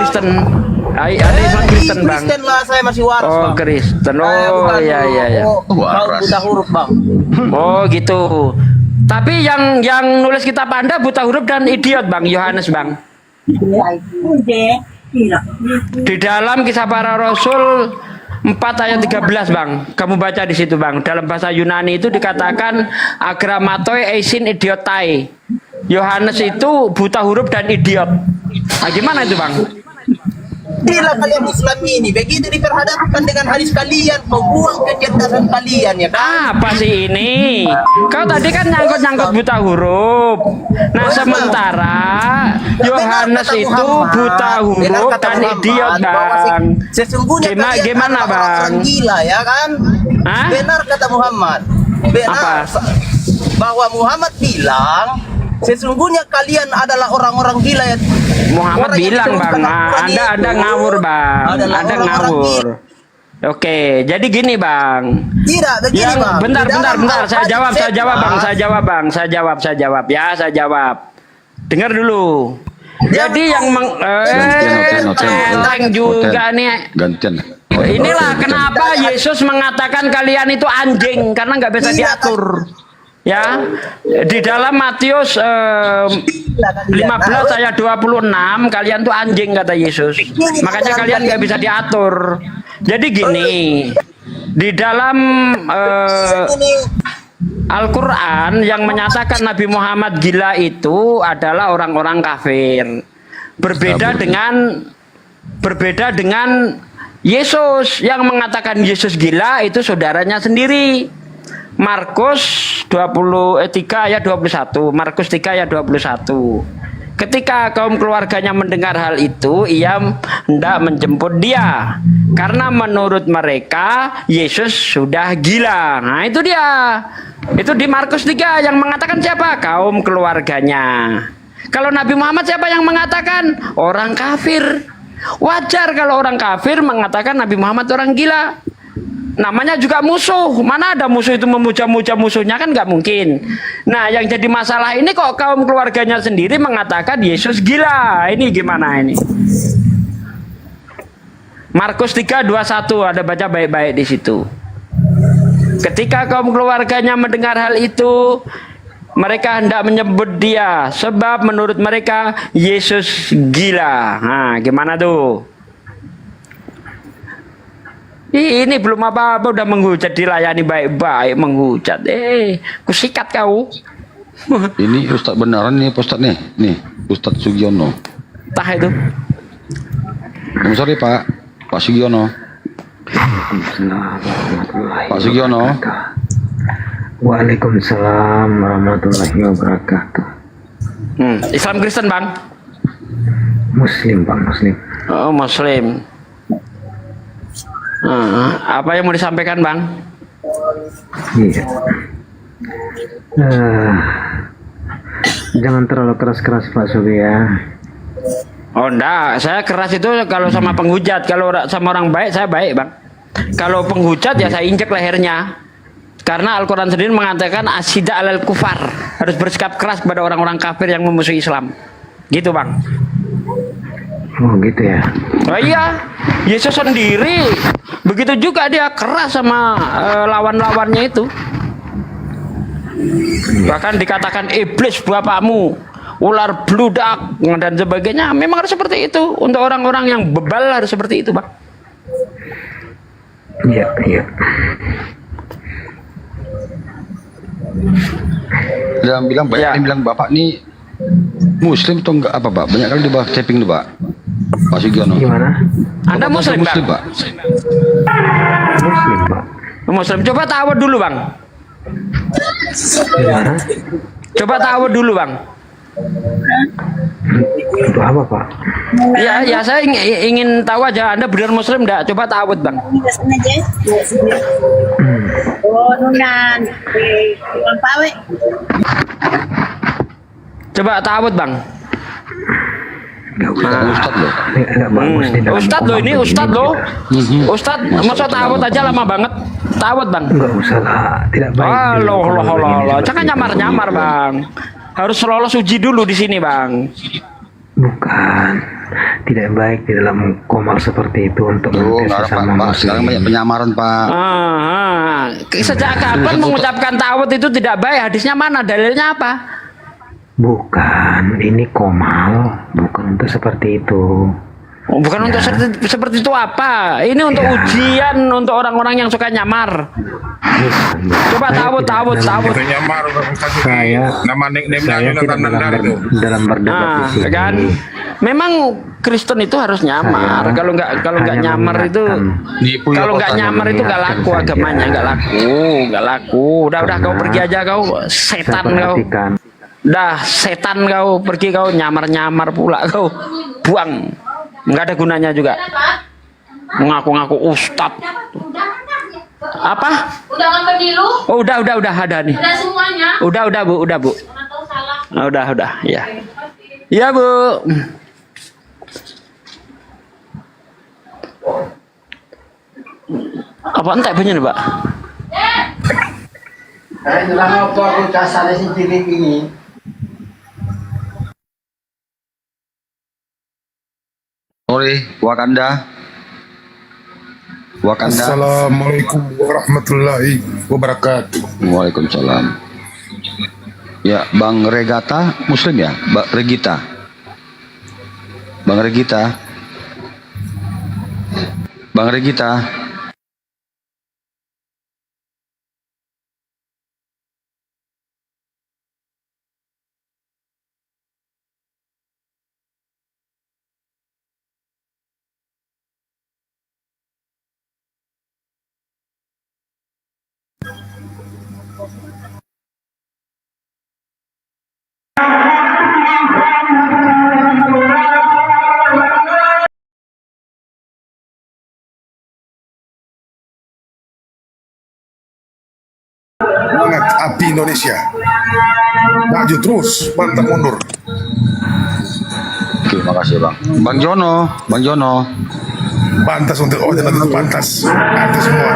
Kristen. Ada Islam Kristen, Bang. Kristen lah, saya masih waras, Oh, Bang. Kristen. Saya Oh, bukan iya iya iya. Kau buta huruf, Bang. Oh, gitu. Tapi yang nulis kitab Anda buta huruf dan idiot, Bang, Yohanes, Bang. Di dalam Kisah Para Rasul 4 ayat 13, Bang. Kamu baca di situ, Bang. Dalam bahasa Yunani itu dikatakan agramatoi eisin idiotai. Yohanes itu buta huruf dan idiot. Nah, gimana itu, Bang? Bila kalian Islam ini begitu diperhadapkan dengan hadis kalian, kau buang kecerdasan kalian, ya kan? Apa sih ini? Kau tadi kan nyangkut-nyangkut buta huruf. Nah, sementara Yohanes itu buta huruf dan idiot, Bang. Sesungguhnya kalian Gimana, adalah Bang? orang gila, ya kan? Hah? Benar kata Muhammad. Benar Apa? bahwa Muhammad bilang sesungguhnya kalian adalah orang-orang gila, ya. Muhammad Orang yang bilang, Bang, disebutkan Anda ngawur, Bang. adalah Anda orang-orang ngawur. Oke, jadi gini, Bang. Tidak begini, Yang Bang. bentar, Di dalam bentar. Saya Al-Qur'an jawab, Bang. Saya jawab. Ya, saya jawab. Dengar dulu. Jadi yang enteng juga nih. Gantian. Inilah kenapa Yesus mengatakan kalian itu anjing karena nggak bisa diatur. Ya, di dalam Matius 15 ayat 26 kalian tuh anjing kata Yesus. Makanya kalian nggak bisa diatur. Jadi gini, di dalam Al-Quran yang menyatakan Nabi Muhammad gila itu adalah orang-orang kafir. Berbeda dengan Yesus yang mengatakan Yesus gila itu saudaranya sendiri. Markus 3 ayat 21. Markus 3 ayat 21. Ketika kaum keluarganya mendengar hal itu, ia hendak menjemput dia. Karena menurut mereka, Yesus sudah gila. Nah, itu dia. Itu di Markus 3 yang mengatakan siapa? Kaum keluarganya. Kalau Nabi Muhammad siapa yang mengatakan? Orang kafir. Wajar kalau orang kafir mengatakan Nabi Muhammad orang gila. Namanya juga musuh. Mana ada musuh itu memuja-muja musuhnya, kan nggak mungkin. Nah, yang jadi masalah ini kok kaum keluarganya sendiri mengatakan Yesus gila. Ini gimana ini? Markus 3:21 ada baca baik-baik di situ. Ketika kaum keluarganya mendengar hal itu, mereka hendak menyebut dia sebab menurut mereka Yesus gila. Nah, gimana tuh? Ini belum apa-apa udah menghujat, dilayani baik-baik menghujat. Kusikat kau. Ini Ustadz beneran nih, Ustadz nih. Nih, Ustadz Sugiono. Tah itu. Sorry Pak Sugiono. Pak Sugiono. Waalaikumsalam warahmatullahi wabarakatuh. Islam Kristen, Bang? Muslim, Bang, Muslim. Oh, Muslim. Apa yang mau disampaikan, Bang? Iya. Jangan terlalu keras-keras, Pak Sugi, ya. Oh, enggak. Saya keras itu kalau sama penghujat. Kalau sama orang baik, saya baik, Bang. Kalau penghujat, ya saya injek lehernya. Karena Al-Quran sendiri mengatakan asyida alal kufar. Harus bersikap keras kepada orang-orang kafir yang memusuhi Islam. Gitu, Bang. Oh, gitu ya. Oh iya, Yesus sendiri begitu juga, dia keras sama lawan-lawannya itu. Bahkan dikatakan iblis bapakmu, ular bludak dan sebagainya. Memang harus seperti itu. Untuk orang-orang yang bebal harus seperti itu, Bang. Iya, iya. Yang bilang banyak Ya. yang bilang Bapak nih Muslim atau enggak apa, Pak? Banyak kali di bawah tapping tuh, Pak. Pak Sugiono. Gimana? Anda Bapak Muslim, Muslim, Bang? Pak? Muslim, Pak. Muslim. Coba tawud dulu, Bang. Gimana? Coba tawud dulu, Bang. Itu apa, Pak? Ya saya ingin tahu aja Anda benar Muslim enggak? Coba tawud, Bang. Oh, nunan. Tuan pawe. Coba tawud, Bang. Ustadz loh. Enggak bagus di dalam Ustadz loh, ini komando Ustadz ini. loh. Ustadz, masa tawud aja lama banget. Tawud, Bang. Enggak usah lah, tidak baik. di dalam komando ini Allah. seperti Jangan itu. nyamar-nyamar, Bang. Harus lolos uji dulu di sini, Bang. Bukan. tidak baik di dalam komal seperti itu untuk Tuh, mengetes nggak ada, sesama Pak. muslim. Sekarang banyak penyamaran, Pak. Sejak kapan mengucapkan tawud itu tidak baik? Hadisnya mana? Dalilnya apa? Bukan, ini komal, bukan untuk seperti itu. Oh, bukan untuk seperti itu apa? Ini untuk ujian untuk orang-orang yang suka nyamar. Coba tawud. Nyamar Saya nama nickname-nya saya tidak Jonathan Nandar itu. dalam berdebat di sini. Kan? Memang Kristen itu harus nyamar. Kalau nggak hanya nyamar itu, Nipu ya, kalau nggak kotanya. nyamar itu nggak laku Mengingatkan agamanya, saja. nggak laku. Udah kau Karena pergi aja kau, Saya setan kau. perhatikan Dah setan kau, pergi kau nyamar pula kau. Buang. Nggak ada gunanya juga. Mengaku-ngaku ustad. Apa? Udah ngambil dulu? Oh, udah ada nih. Udah semuanya? Udah Bu. Mana tahu salah. Udah, ya. Iya, Bu. Apa entek punya nih, Pak? Sorry, Wakanda. Assalamualaikum warahmatullahi wabarakatuh. Waalaikumsalam. Ya, Bang Regata Muslim ya? Bang Regita. Bang Regita. Bang Regita. Semangat api Indonesia. Maju terus, mantap mundur. Oke, makasih Bang. Bang Jono. Pantas untuk Jonathan itu pantas. Pantas semua.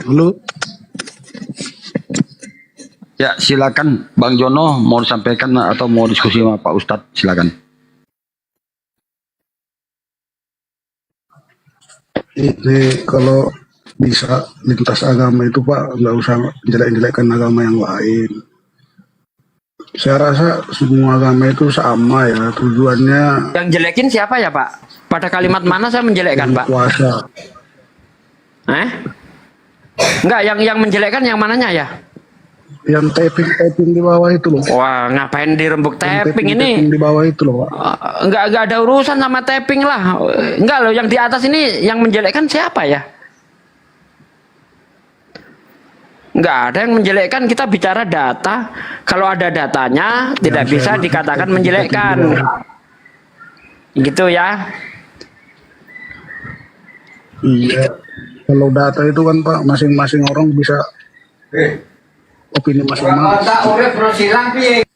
Halo, Ya, silakan Bang Jono mau disampaikan atau mau diskusi sama Pak Ustadz, silakan. ini kalau bisa lintas agama itu Pak, nggak usah jelek-jelekkan agama yang lain. Saya rasa semua agama itu sama ya, tujuannya Yang jelekin siapa ya, Pak? Pada kalimat mana saya menjelekkan, Pak? puasa. Enggak, yang menjelekkan yang mananya ya? Yang tapping di bawah itu loh. Wah, ngapain dirembuk Yang tapping ini? tapping di bawah itu loh Pak. Enggak ada urusan sama tapping lah. Enggak loh, yang di atas ini yang menjelekkan siapa ya? Enggak ada yang menjelekkan, kita bicara data. Kalau ada datanya tidak bisa dikatakan menjelekkan. Gitu ya. Iya. Kalau data itu kan Pak, masing-masing orang bisa opini masing-masing.